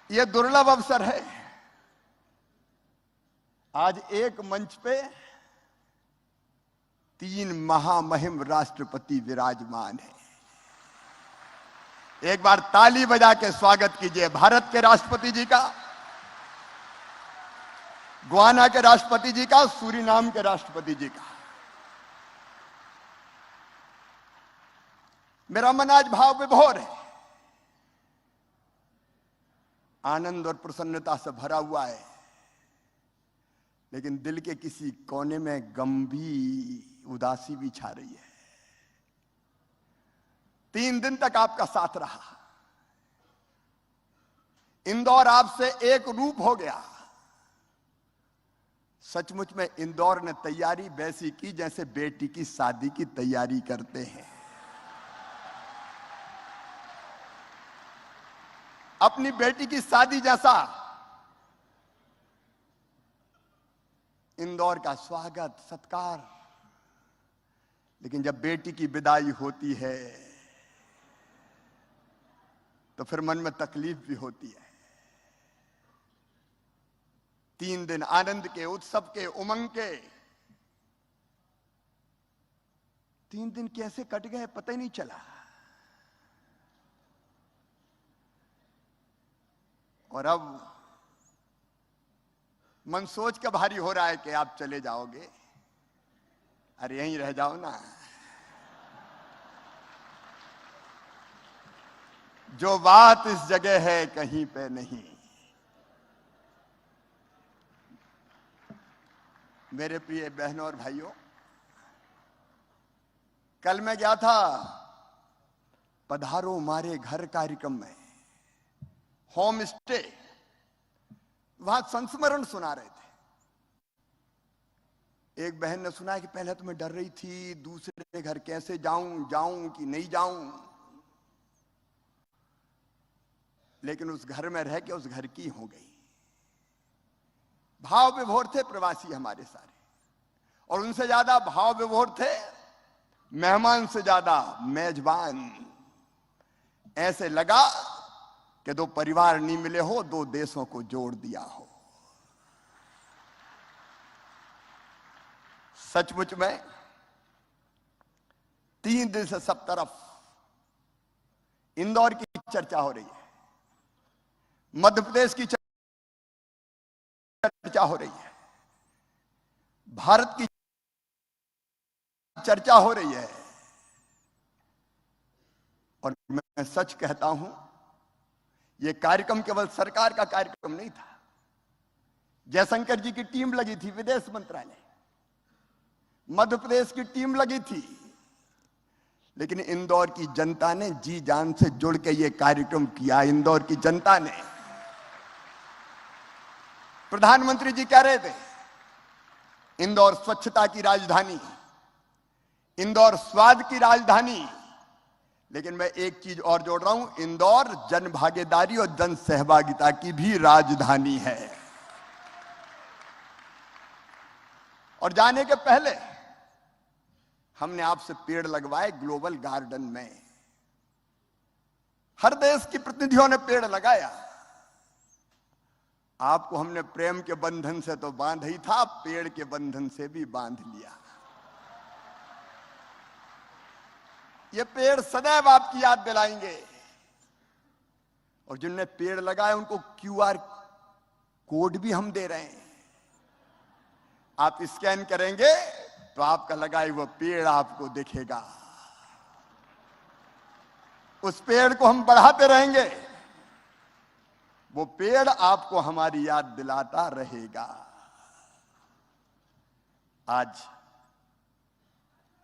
यह दुर्लभ अवसर है। आज एक मंच पे 3 महामहिम राष्ट्रपति विराजमान हैं। एक बार ताली बजा के स्वागत कीजिए भारत के राष्ट्रपति जी का, गुयाना के राष्ट्रपति जी का, सूरीनाम के राष्ट्रपति जी का। मेरा मन आज भाव विभोर है, आनंद और प्रसन्नता से भरा हुआ है, लेकिन दिल के किसी कोने में गंभीर उदासी भी छा रही है। 3 दिन तक आपका साथ रहा, इंदौर आपसे एक रूप हो गया। सचमुच में इंदौर ने तैयारी वैसी की जैसे बेटी की शादी की तैयारी करते हैं। अपनी बेटी की शादी जैसा इंदौर का स्वागत सत्कार। लेकिन जब बेटी की विदाई होती है तो फिर मन में तकलीफ भी होती है। 3 दिन आनंद के, उत्सव के, उमंग के 3 दिन कैसे कट गए पता ही नहीं चला। और अब मन सोच के भारी हो रहा है कि आप चले जाओगे। अरे यहीं रह जाओ ना। जो बात इस जगह है कहीं पे नहीं। मेरे प्रिय बहनों और भाइयों, कल मैं गया था पधारो मारे घर कार्यक्रम में, होम स्टे। वहां संस्मरण सुना रहे थे। एक बहन ने सुना कि पहले तो मैं डर रही थी, दूसरे घर कैसे जाऊं कि नहीं जाऊं, लेकिन उस घर में रह के उस घर की हो गई। भाव विभोर थे प्रवासी हमारे सारे, और उनसे ज्यादा भाव विभोर थे मेहमान से ज्यादा मेजबान। ऐसे लगा कि 2 परिवार नहीं मिले हो, 2 देशों को जोड़ दिया हो। सचमुच में 3 दिन से सब तरफ इंदौर की चर्चा हो रही है, मध्य प्रदेश की चर्चा हो रही है, भारत की चर्चा हो रही है। और मैं सच कहता हूं, यह कार्यक्रम केवल सरकार का कार्यक्रम नहीं था। जयशंकर जी की टीम लगी थी, विदेश मंत्रालय, मध्य प्रदेश की टीम लगी थी, लेकिन इंदौर की जनता ने जी जान से जुड़ के यह कार्यक्रम किया। इंदौर की जनता ने, प्रधानमंत्री जी कह रहे थे इंदौर स्वच्छता की राजधानी, इंदौर स्वाद की राजधानी, लेकिन मैं एक चीज और जोड़ रहा हूं, इंदौर जन भागीदारी और जन सहभागिता की भी राजधानी है। और जाने के पहले हमने आपसे पेड़ लगवाए ग्लोबल गार्डन में। हर देश की प्रतिनिधियों ने पेड़ लगाया। आपको हमने प्रेम के बंधन से तो बांध ही था, पेड़ के बंधन से भी बांध लिया। ये पेड़ सदैव आपकी याद दिलाएंगे। और जिनने पेड़ लगाए उनको QR कोड भी हम दे रहे हैं। आप स्कैन करेंगे तो आपका लगाए वो पेड़ आपको दिखेगा। उस पेड़ को हम बढ़ाते रहेंगे, वो पेड़ आपको हमारी याद दिलाता रहेगा। आज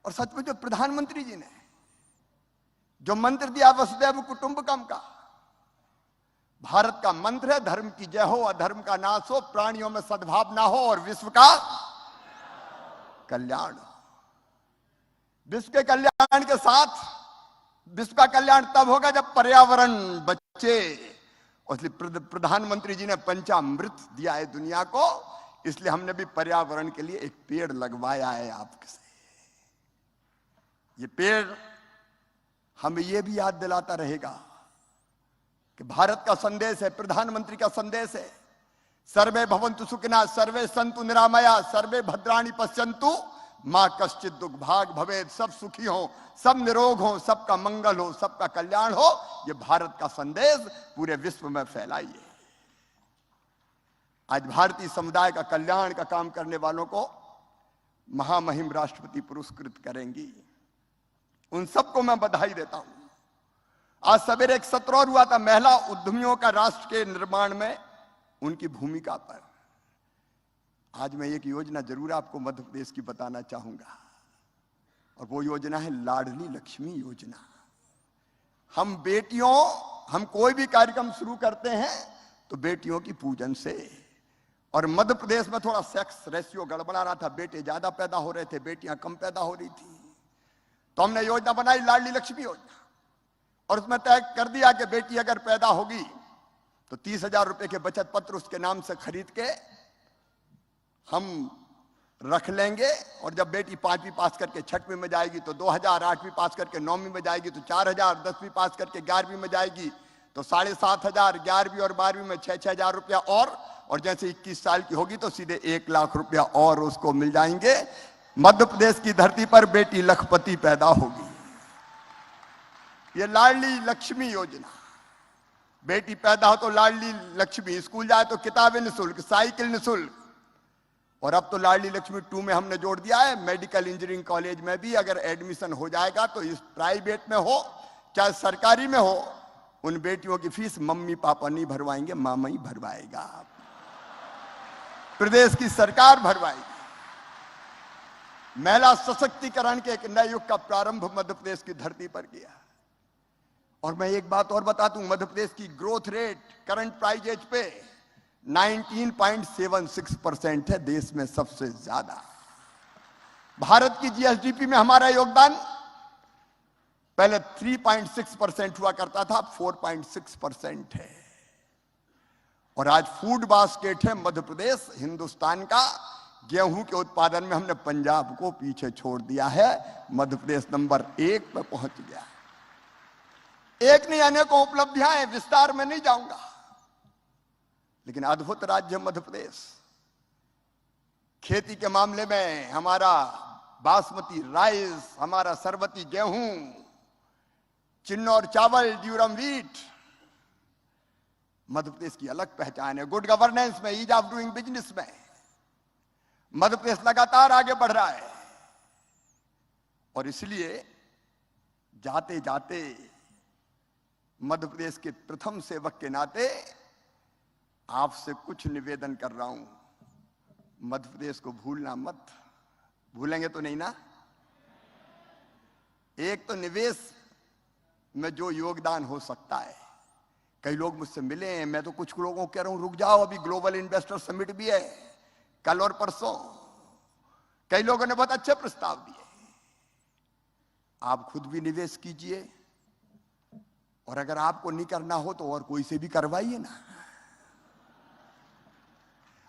और सच में जो प्रधानमंत्री जी ने जो मंत्र दिया वसुधैव कुटुंबकम का, भारत का मंत्र है धर्म की जय हो, अधर्म का नाश हो, प्राणियों में सद्भावना हो और विश्व का कल्याण हो। विश्व के कल्याण के साथ, विश्व का कल्याण तब होगा जब पर्यावरण बचे। इसलिए प्रधानमंत्री जी ने पंचामृत दिया है दुनिया को, इसलिए हमने भी पर्यावरण के लिए एक पेड़ लगवाया है आपसे। ये पेड़ हमें यह भी याद दिलाता रहेगा कि भारत का संदेश है, प्रधानमंत्री का संदेश है, सर्वे भवन्तु सुखिनः, सर्वे सन्तु निरामया, सर्वे भद्राणि पश्यन्तु मां कश्चित् दुर्भाग भवेत्। सब सुखी हो, सब निरोग हो, सबका मंगल हो, सबका कल्याण हो, यह भारत का संदेश पूरे विश्व में फैलाइए। आज भारतीय समुदाय का कल्याण का काम करने वालों को महामहिम राष्ट्रपति पुरस्कृत करेंगी। उन सबको मैं बधाई देता हूं। आज सवेरे एक सत्र और हुआ था महिला उद्यमियों का राष्ट्र के निर्माण में उनकी भूमिका पर। आज मैं एक योजना जरूर आपको मध्य प्रदेश की बताना चाहूंगा, और वो योजना है लाडली लक्ष्मी योजना। हम बेटियों, हम कोई भी कार्यक्रम शुरू करते हैं तो बेटियों की पूजन से, और मध्य प्रदेश में थोड़ा सेक्स रेशियो गड़बड़ा रहा था, बेटे ज्यादा पैदा हो रहे थे, बेटियां कम पैदा हो रही थी, तो हमने योजना बनाई लाडली लक्ष्मी योजना, और उसमें तय कर दिया कि बेटी अगर पैदा होगी तो 30,000 रुपए के बचत पत्र उसके नाम से खरीद के हम रख लेंगे, और जब बेटी 5वीं पास करके 6वीं में जाएगी तो 2,000, 8वीं पास करके 9वीं में जाएगी तो 4,000, 10वीं पास करके 11वीं में जाएगी तो 7,500, 11वीं और 12वीं में 6,000 रुपया, और जैसे 21 साल की होगी तो सीधे 1 लाख रुपया और उसको मिल जाएंगे। मध्य प्रदेश की धरती पर बेटी लखपति पैदा होगी। ये लाडली लक्ष्मी योजना, बेटी पैदा हो तो लाडली लक्ष्मी, स्कूल जाए तो किताबें निःशुल्क, साइकिल निःशुल्क, और अब तो लाडली लक्ष्मी 2 में हमने जोड़ दिया है, मेडिकल इंजीनियरिंग कॉलेज में भी अगर एडमिशन हो जाएगा तो इस प्राइवेट में हो चाहे सरकारी में हो, उन बेटियों की फीस मम्मी पापा नहीं भरवाएंगे, मामा ही भरवाएगा, प्रदेश की सरकार भरवाएगी। महिला सशक्तिकरण के एक नए युग का प्रारंभ मध्य प्रदेश की धरती पर किया। और मैं एक बात और बता दूं, मध्य प्रदेश की growth rate current price as पे 19.76% है, देश में सबसे ज्यादा। भारत की जीएसडीपी में हमारा योगदान पहले 3.6% हुआ करता था, 4.6% है। और आज फूड बास्केट है मध्य प्रदेश हिंदुस्तान का। गेहूं के उत्पादन में हमने पंजाब को पीछे छोड़ दिया है, मध्य प्रदेश नंबर 1 पे पहुंच गया। एक नहीं अनेकों उपलब्धियां हैं, विस्तार में नहीं जाऊंगा, लेकिन अद्भुत राज्य मध्य प्रदेश। खेती के मामले में हमारा बासमती राइस, हमारा सरबती गेहूं, चिन्नौर चावल, ड्यूरम व्हीट, मध्य प्रदेश की अलग पहचान है। गुड गवर्नेंस में, ईज ऑफ डूइंग बिजनेस में मध्य प्रदेश लगातार आगे बढ़ रहा है। और इसलिए जाते जाते मध्य प्रदेश के प्रथम सेवक के नाते आपसे कुछ निवेदन कर रहा हूं, मध्य प्रदेश को भूलना मत। भूलेंगे तो नहीं ना? एक तो निवेश में जो योगदान हो सकता है, कई लोग मुझसे मिले हैं, मैं तो कुछ लोगों को कह रहा हूं रुक जाओ, अभी ग्लोबल इन्वेस्टर समिट भी है कल और परसों। कई लोगों ने बहुत अच्छे प्रस्ताव दिए। आप खुद भी निवेश कीजिए, और अगर आपको नहीं करना हो तो और कोई से भी करवाइए ना।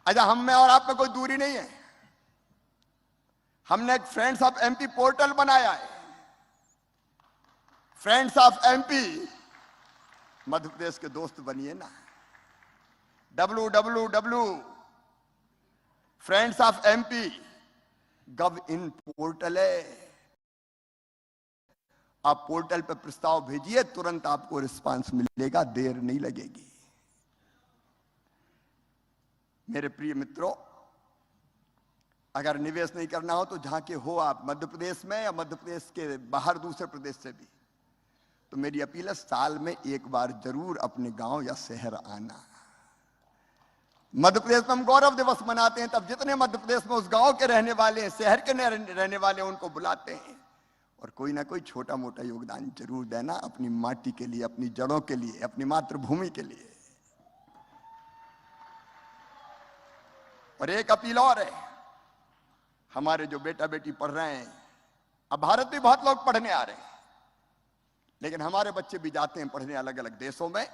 अच्छा, हम में और आप में कोई दूरी नहीं है। हमने एक फ्रेंड्स ऑफ एमपी पोर्टल बनाया है। Friends of MP, Madhya Pradesh के दोस्त बनिए ना। www.friendsofmp.gov.in पोर्टल है। आप पोर्टल पर प्रस्ताव भेजिए, तुरंत आपको रिस्पांस मिलेगा, देर नहीं लगेगी। मेरे प्रिय मित्रों, अगर निवेश नहीं करना हो तो जहां के हो आप, मध्य प्रदेश में या मध्य प्रदेश के बाहर दूसरे प्रदेश से भी, तो मेरी अपील है साल में एक बार जरूर अपने गांव या शहर आना। मध्य प्रदेश में हम गौरव दिवस मनाते हैं, तब जितने मध्य प्रदेश में उस गांव के रहने वाले हैं, शहर के रहने वाले हैं, उनको बुलाते हैं, और कोई ना कोई छोटा मोटा योगदान जरूर देना अपनी माटी के लिए, अपनी जड़ों के लिए, अपनी मातृभूमि के लिए। और एक अपील और है, हमारे जो बेटा बेटी पढ़ रहे हैं, अब भारत में बहुत लोग पढ़ने आ रहे हैं, लेकिन हमारे बच्चे भी जाते हैं पढ़ने अलग अलग देशों में।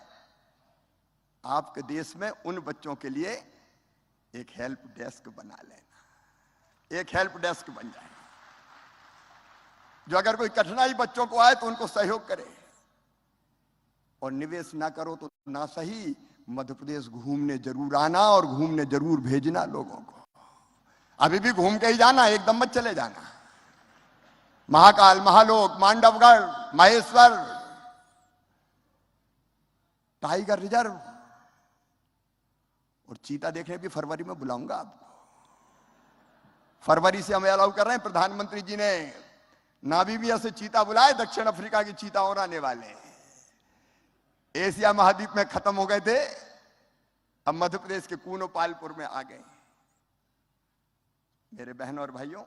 आपके देश में उन बच्चों के लिए एक हेल्प डेस्क बना लेना। एक हेल्प डेस्क बन जाए जो अगर कोई कठिनाई बच्चों को आए तो उनको सहयोग करे। और निवेश ना करो तो ना सही, मध्य प्रदेश घूमने जरूर आना और घूमने जरूर भेजना लोगों को। अभी भी घूम के ही जाना, एकदम मत चले जाना। महाकाल, महालोक, मांडवगढ़, महेश्वर, टाइगर रिजर्व और चीता देखने भी फरवरी में बुलाऊंगा आपको। फरवरी से हमें अलाउ कर रहे हैं, प्रधानमंत्री जी ने नामीबिया से चीता बुलाए, दक्षिण अफ्रीका की चीता और आने वाले हैं। एशिया महाद्वीप में खत्म हो गए थे, अब मध्य प्रदेश के कूनो पालपुर में आ गए। मेरे बहनों और भाइयों,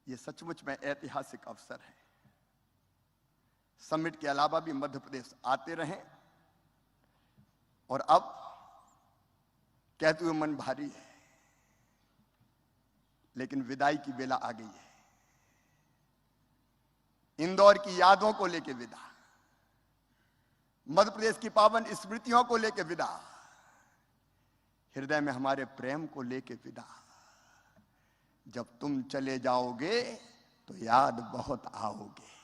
ये सचमुच में ऐतिहासिक अवसर है। समिट के अलावा भी मध्य प्रदेश आते रहें। और अब कहते हुए मन भारी है, लेकिन विदाई की बेला आ गई है। इंदौर की यादों को लेकर विदा, मध्य प्रदेश की पावन स्मृतियों को लेकर विदा, हृदय में हमारे प्रेम को लेकर विदा। जब तुम चले जाओगे तो याद बहुत आओगे।